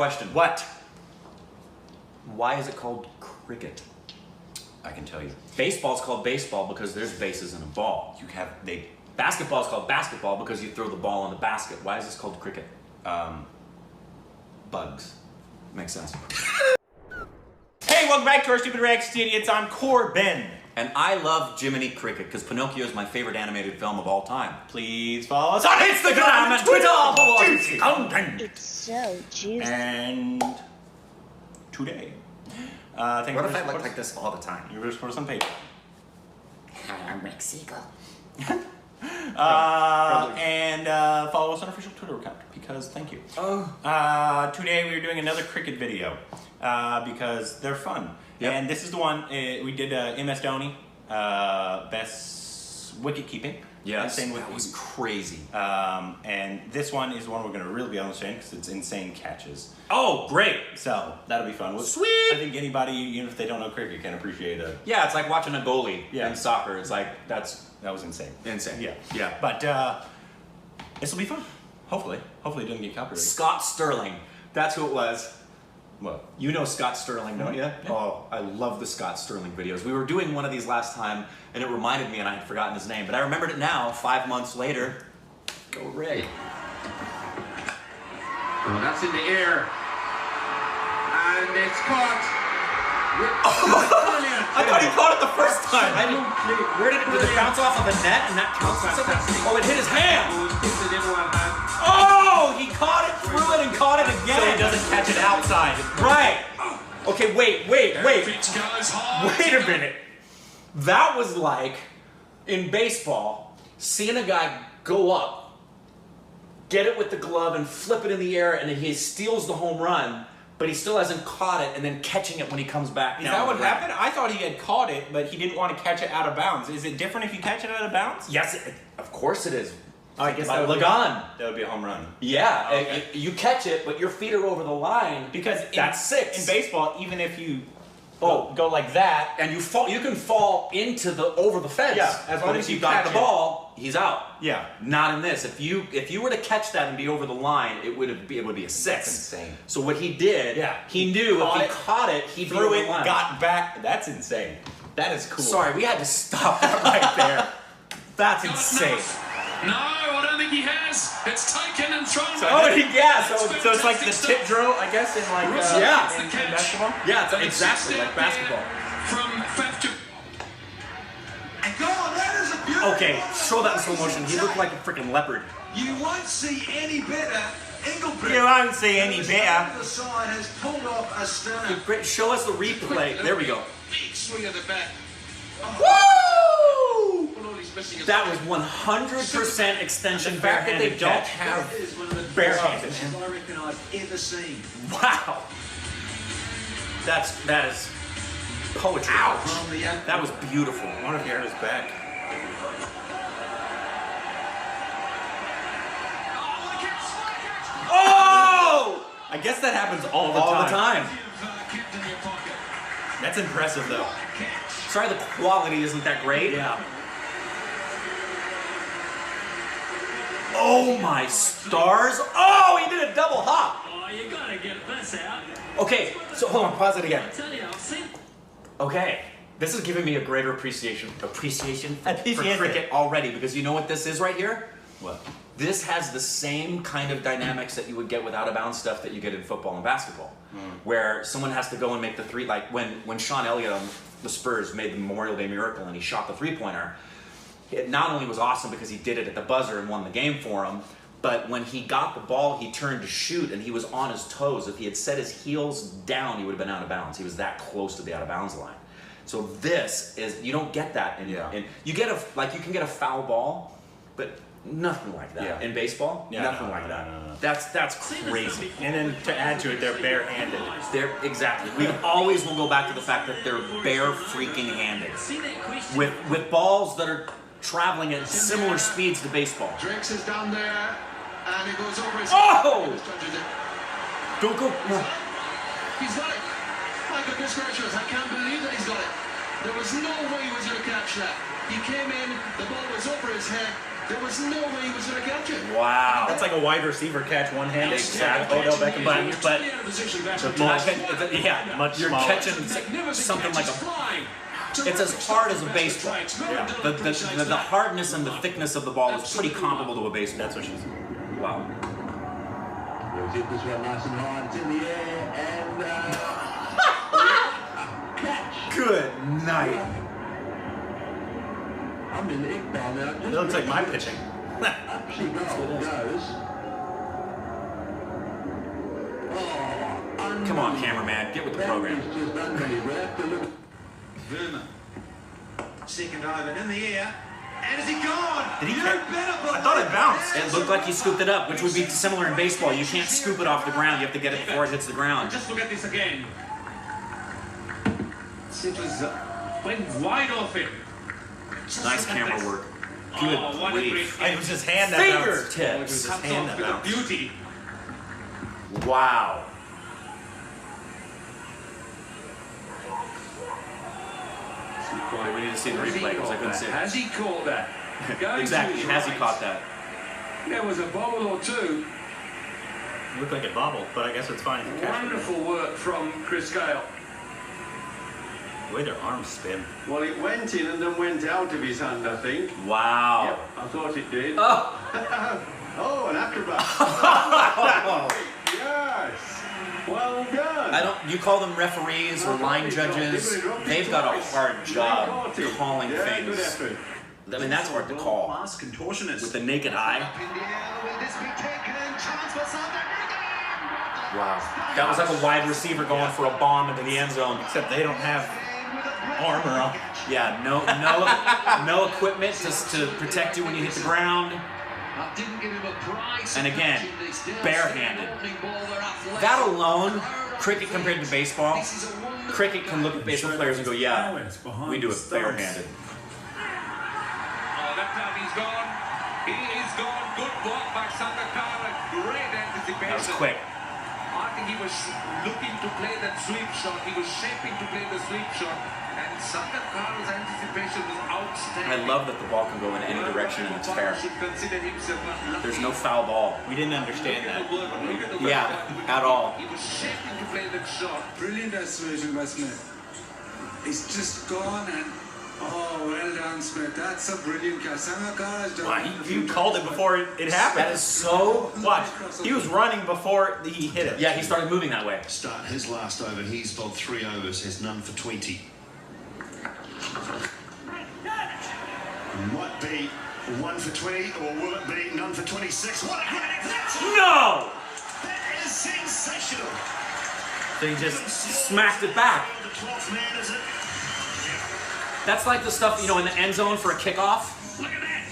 question. What? Why is it called cricket? I can tell you. Baseball's called baseball because there's bases and a ball. Basketball's called basketball because you throw the ball in the basket. Why is this called cricket? Bugs. Makes sense. Hey, welcome back to our Stupid Reactions to Idiots. I'm Corbin. And I love Jiminy Cricket because Pinocchio is my favorite animated film of all time. Please follow us on Instagram and Twitter for juicy content. It's so juicy. And today, thank What you if I for looked like this all the time? You were supposed to pay. Mexico. And follow us on our official Twitter account because thank you. Today we are doing another cricket video because they're fun. Yep. And this is the one we did MS Dhoni, best wicket keeping. Yes, Insane that wicket. was crazy. And this one is one we're going to really be understanding because it's insane catches. Oh, great. So that'll be fun. Sweet. I think anybody, even if they don't know cricket, can appreciate it. Yeah, it's like watching a goalie Yeah. in soccer. It's like, That was insane. insane. Yeah. Yeah. But this will be fun. Hopefully. Hopefully it doesn't get copyrighted. Scott Sterling. That's who it was. What? You know Scott Sterling, don't you? Yeah. Oh, I love the Scott Sterling videos. We were doing one of these last time, and it reminded me, and I had forgotten his name, but I remembered it now, 5 months later. Go Ray. Well, that's in the air. And it's caught. Brilliant. I thought he caught it the first time. Where did it Brilliant. bounce off of the net, and that counts as something? Fantastic. Oh, it hit his hand. It's in one hand. Oh, he caught it, threw it, and caught it again. So he doesn't catch it outside. Right. Okay, wait. Wait a minute. That was like, in baseball, seeing a guy go up, get it with the glove, and flip it in the air, and then he steals the home run, but he still hasn't caught it, and then catching it when he comes back Is down that the what ground. happened? I thought he had caught it, but he didn't want to catch it out of bounds. Is it different if you catch it out of bounds? Yes, of course it is. I guess By that would be- Lagan. That would be a home run. Yeah, Okay. you catch it, but your feet are over the line. Because That's six. In baseball, even if you Oh. go like that, And you can fall into over the fence. Yeah, as long but as if you you got catch the it. ball, he's out. yeah. Not in this. If you were to catch that and be over the line, it would be a six. That's insane. So what he did, Yeah. he knew Caught if he it, caught it, he'd be Threw over it, the line. got back. That's insane. That is cool. Sorry, we had to stop that right there. That's insane. No, I don't think he has. It's taken and thrown. So Oh, I he, yeah. So it's like the tip drill, I guess, in like Yeah. in basketball. Yeah, it's And exactly like basketball. From Faf to And go on, that is a beautiful. Okay, show that in slow motion. He looked like a freaking leopard. You won't see any better. Engelbert. You won't see any who's better. over the side has pulled off a stunner. Great. Show us the replay. There we go. big swing of the bat. Woo! All he's missing is That was 100% extension The fact that they barehanded don't catch. have That is one of the barehanded. best catches I reckon I've ever seen. Wow. That is poetry. From the That was beautiful. I wonder if he hurt his back. Oh! I guess that happens all All the time. kept in your pocket. That's impressive, though. Sorry, the quality isn't that great. Yeah. Oh my stars! Oh, he did a double hop. Oh, you gotta get this out. Okay, so hold on, pause it again. I tell you, I've seen. Okay, this is giving me a greater appreciation for Appreciation. cricket already because you know what this is right here? What? This has the same kind of dynamics that you would get with out of bounds stuff that you get in football and basketball, where someone has to go and make the three. Like when Sean Elliott on the Spurs made the Memorial Day miracle and he shot the three-pointer. It not only was awesome because he did it at the buzzer and won the game for him, but when he got the ball, he turned to shoot and he was on his toes. If he had set his heels down, he would have been out of bounds. He was that close to the out of bounds line. So this is, you don't get that in, you get you can get a foul ball, but nothing like that. Yeah. In baseball, Yeah, nothing no, like no, that. no, no. That's crazy. And then to add to it, they're barehanded. They're exactly. We always will go back to the fact that they're bare freaking handed See that question? with balls that are traveling at similar speeds to baseball. Drakes is down there, and he goes over his Oh! Touches it. Don't go. He's got it. My goodness gracious, I can't believe that he's got it. There was no way he was going to catch that. He came in, the ball was over his head, There was no way he was going to catch it. Wow. That's like a wide receiver catch one-handed. Exactly. Odell Beckham, but Totally out of position, that's what yeah, much You're smaller. catching magnificent something like catches a. flying. It's as hard as a baseball. Yeah. The hardness and the thickness of the ball is pretty comparable to a baseball. That's what she said. Wow. Goes in this one nice and hard. It's in the air and catch. Good night. I'm in Iqbal now. It looks like my pitching. Up she goes. Oh, Come on, cameraman, get with the program. That is just unbelievable. We'll have to look. Verma. Second over in the air. And is he gone? Did he You catch- better I thought it bounced. It looked like he scooped it up, which would be similar in baseball. You can't scoop it off the ground. You have to get it before it hits the ground. Just look at this again. It was went wide off him. Just Nice look at camera this. work. Oh, Good what a great grief. It was his hand that bounced. It was Fingertips. his Comes hand off that with a bounced. beauty. Wow. Boy, we need to see the replay because I couldn't see it. Has he caught that? Going Exactly. to Has he right. caught that? There was a bobble or two. It looked like it bobbled, but I guess it's fine if you catch it. Wonderful work from Chris Gale. The way their arms spin. Well, it went in and then went out of his hand, I think. Wow. Yep, I thought it did. Oh. Oh, an acrobat. Yes. Well done. I don't. You call them referees or line judges? They've got a hard job calling Good things. effort. I mean, that's hard to call Class contortionist. with the naked eye. Wow. That was like a wide receiver going for a bomb into the end zone. Except they don't have armor on. Yeah, no equipment to protect you when you hit the ground. And again, barehanded. That alone, cricket compared to baseball, cricket can look at baseball players and go, yeah, we do it barehanded. Oh, that time he's gone. He is gone. Good block by Sangakkara. Great anticipation. That was quick. I think he was looking to play that sweep shot. He was shaping to play the sweep shot. And Sangakkara's anticipation was outstanding. I love that the ball can go in any direction and it's fair. Should consider himself lucky. There's no foul ball. We didn't understand that. Yeah, at all. He was shaping to play that shot. Brilliant restoration by Smith. He's just gone and oh, well done, Smith. That's a brilliant catch. Sangakkara has done. Wow, you called it before it happened. That is so. Watch. He was running before he hit it. Yeah, he started moving that way. Start his last over. He's bowled 3 overs. Has none for 20. Might be 1 for 20, or will it be none for 26? What a great catch! No! That is sensational. So he just smacked it back. The 12th man, is it? That's like the stuff, in the end zone for a kickoff. Look at that.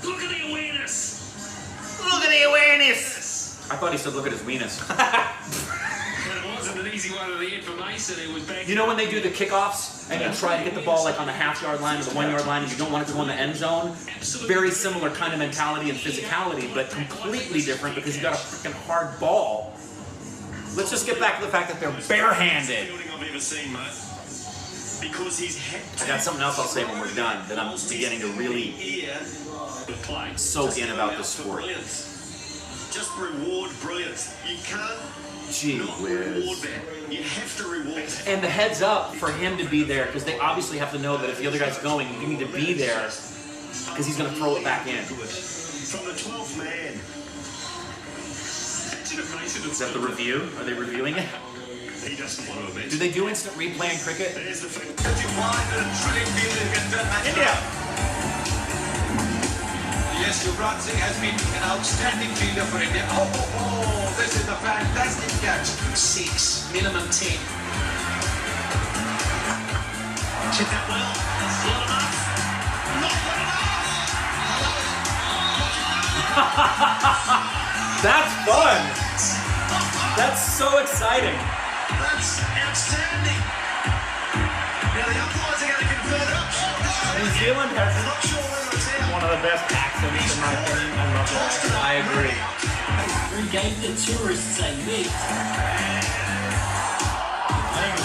Look at the awareness. Look at the awareness! I thought he said, look at his weenus. But it wasn't an easy one of the information. It was back. You know when they do the kickoffs and you try to get the ball like on the half-yard line or the 1-yard line and you don't want it to go in the end zone? Very similar kind of mentality and physicality, but completely different because you got a freaking hard ball. Let's just get back to the fact that they're barehanded. Fielding I've ever seen, mate. Because he's I got something else I'll say when we're done that I'm beginning to really soak in about this sport. Just reward brilliance. You can't Gee not whiz. reward that. You have to reward that. And the heads up for him to be there because they obviously have to know that if the other guy's going, you need to be there because he's going to throw it back in. From the 12th man. Is that the review? Are they reviewing it? He doesn't want to admit. Do they do instant replay in cricket? There's the thing. India. Yes, Yuvraj Singh has been an outstanding fielder for India. Oh, this is a fantastic catch. 6, minimum 10. Hit that well. That's not enough. Not enough. That's fun! That's so exciting! That's outstanding. Now the umpires are going to confirm it. New Zealand has Not sure whether it's out. one of the best accents in my opinion. I love that. I agree. We gave the tourists a lift.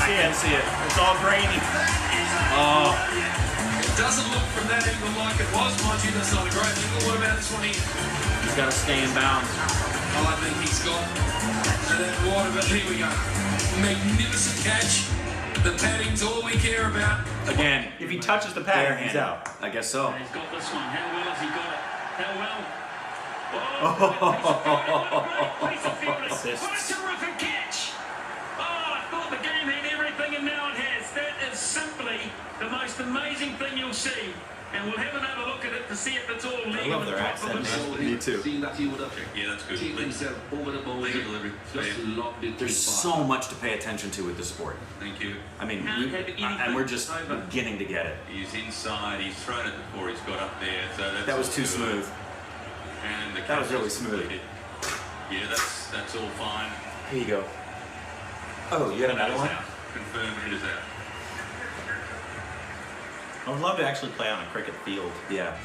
I can see it. It's all grainy. Oh, It doesn't look from that angle like it was. Mind you, that's not a great angle. What about this one here? He's got to stay in bounds. I think he's got that water, but here we go. Magnificent catch. The padding's all we care about. Again, If he touches the pad, he's out. I guess so. He's got this one. How well has he got it? How well? Assists. What a terrific catch! Oh, I thought the game had everything and now it has. That is simply the most amazing thing you'll see. And we'll have another look at it to see if it's all legal love their and proper. accent. Me too. Seeing that he would have Yeah, that's good. kicked himself over the ball. Just lobbed it. There's so much to pay attention to with the sport. Thank you. I mean, Can't have anything and we're just over. beginning to get it. He's inside. He's thrown it before he's got up there. So that's That was all too good. smooth. And the That was catch really smooth. completed. Yeah, that's all fine. Here you go. Oh, you had That another is one? out. Confirm it is out. I would love to actually play on a cricket field. Yeah.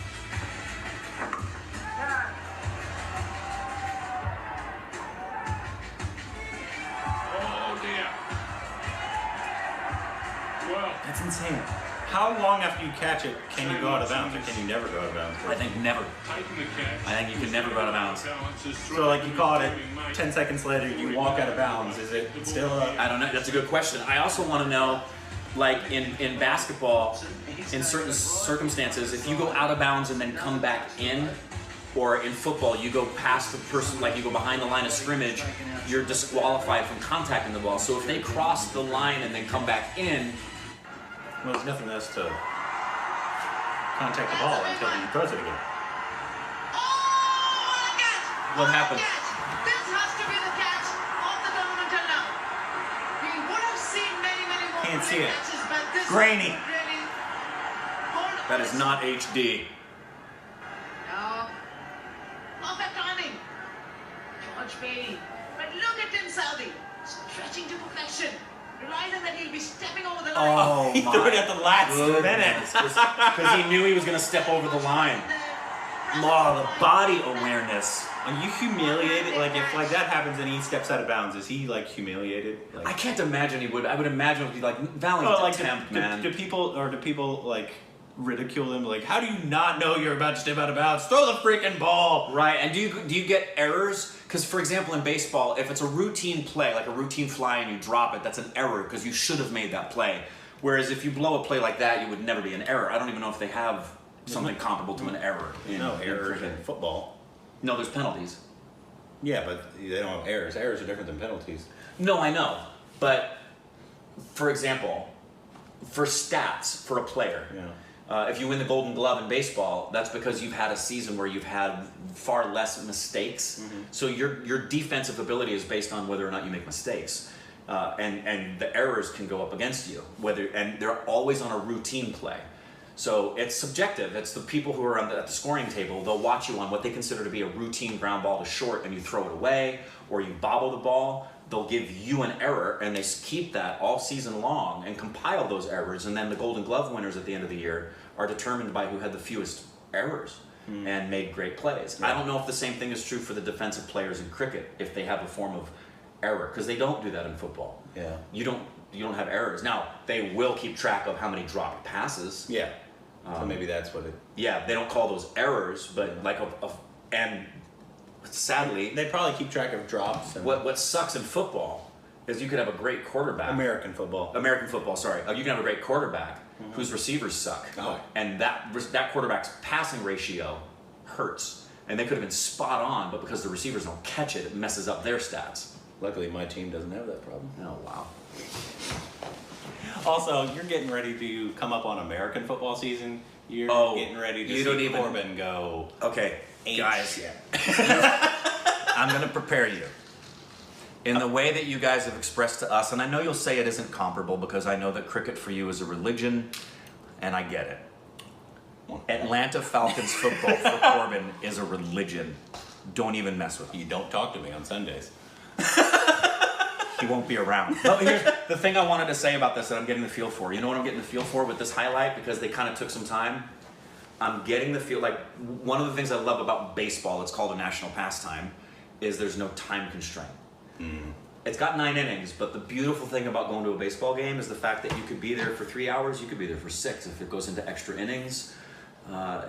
Oh dear. Well, That's insane. How long after you catch it can you go out of bounds, or can you never go out of bounds? I think never. taking the catch. I think you can never go out of bounds. So like you caught it, 10 seconds later you walk out of bounds. Is it still a... I don't know. That's a good question. I also want to know, like in basketball, in certain circumstances, if you go out of bounds and then come back in, or in football, you go past the person, like you go behind the line of scrimmage, you're disqualified from contacting the ball. So if they cross the line and then come back in, Well, there's nothing else to contact the ball until he throws it again. what happens? This has to be the catch of the tournament until now. We would have seen many more Can't see it. catches, but this Grainy. really hold That is not HD. No. Perfect timing. George Bailey. But look at Tim Southey. Stretching to perfection. Realizing that he'll be stepping over the line. Oh He threw it at the last minute. Because he knew he was going to step over the line. Oh, the body awareness. Are you humiliated? Like if like that happens and he steps out of bounds, is he like humiliated? Like, I can't imagine he would. I would imagine it would be like valiant Oh, like attempt, do man. people like ridicule him? Like, how do you not know you're about to step out of bounds? Throw the freaking ball! Right, and do you get errors? Because for example, in baseball, if it's a routine play, like a routine fly, and you drop it, that's an error because you should have made that play. Whereas if you blow a play like that, you would never be an error. I don't even know if they have something comparable to an error. No errors cricket. in football. No, there's penalties. Yeah, but they don't have errors. Errors are different than penalties. No, I know, but for example, for stats for a player. Yeah. If you win the Golden Glove in baseball, that's because you've had a season where you've had far less mistakes. Mm-hmm. So your defensive ability is based on whether or not you make mistakes, and the errors can go up against you. And they're always on a routine play. So it's subjective. It's the people who are at the scoring table. They'll watch you on what they consider to be a routine ground ball to short, and you throw it away, or you bobble the ball. They'll give you an error, and they keep that all season long and compile those errors. And then the Golden Glove winners at the end of the year are determined by who had the fewest errors and made great plays. I don't know if the same thing is true for the defensive players in cricket, if they have a form of error, because they don't do that in football. Yeah. You don't have errors. Now, they will keep track of how many dropped passes. Yeah. So maybe that's what it. Yeah, they don't call those errors, but like and sadly, They probably keep track of drops. And what sucks in football is you could have a great quarterback. American football. American football, sorry. You can have a great quarterback whose receivers suck, Oh. and that quarterback's passing ratio hurts, and they could have been spot on, but because the receivers don't catch it, it messes up their stats. Luckily, my team doesn't have that problem. Oh wow. Also, you're getting ready to come up on American football season. You're Oh, getting ready to you see don't even- Corbin go. Okay, H. guys, I'm going to prepare you. In the way that you guys have expressed to us, and I know you'll say it isn't comparable because I know that cricket for you is a religion, and I get it. Atlanta Falcons football for Corbin is a religion. Don't even mess with him. You don't talk to me on Sundays. He won't be around. But here's the thing I wanted to say about this that I'm getting the feel for. You know what I'm getting the feel for with this highlight? Because they kind of took some time. I'm getting the feel, like, one of the things I love about baseball, it's called a national pastime, is there's no time constraint. It's got 9 innings, but the beautiful thing about going to a baseball game is the fact that you could be there for 3 hours, you could be there for 6 if it goes into extra innings.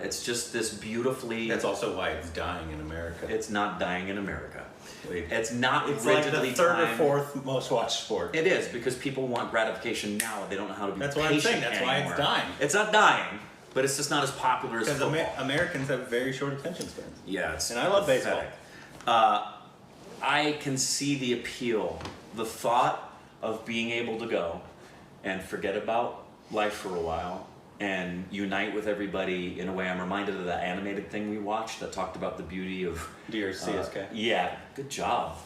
It's just this beautifully. That's also why it's dying in America. It's not dying in America. Wait. It's not It's like rigidly the third timed. or fourth most watched sport. It is because people want gratification now. They don't know how to be That's patient what I'm saying. That's why it's anymore. dying. It's not dying, but it's just not as popular as Because football. Americans have very short attention spans. Yeah, it's And I love baseball. pathetic. I can see the appeal, the thought of being able to go and forget about life for a while and unite with everybody in a way. I'm reminded of that animated thing we watched that talked about the beauty of Dear CSK. yeah, good job.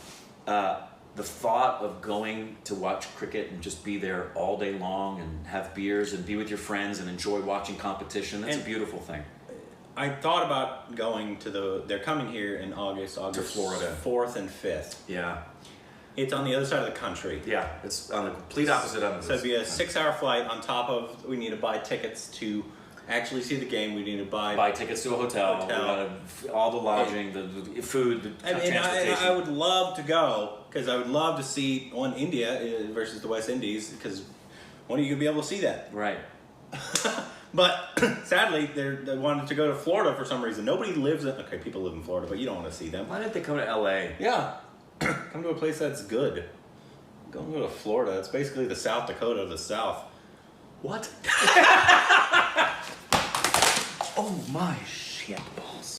The thought of going to watch cricket and just be there all day long and have beers and be with your friends and enjoy watching competition, that's a beautiful thing. I thought about going to they're coming here in August Florida. 4th and 5th. Yeah. It's on the other side of the country. Yeah, it's on the complete opposite end of So it'd be a 6-hour flight on top of, we need to buy tickets to actually see the game. We need to buy tickets to a hotel. We gotta, all the lodging, the food, the transportation. I would love to go because I would love to see India versus the West Indies because when are you gonna be able to see that? Right. But sadly, they wanted to go to Florida for some reason. Nobody lives in. Okay, people live in Florida, but you don't want to see them. Why didn't they come to LA? Yeah, come to a place that's good. Go to Florida. It's basically the South Dakota of the South. What? Oh my shit balls.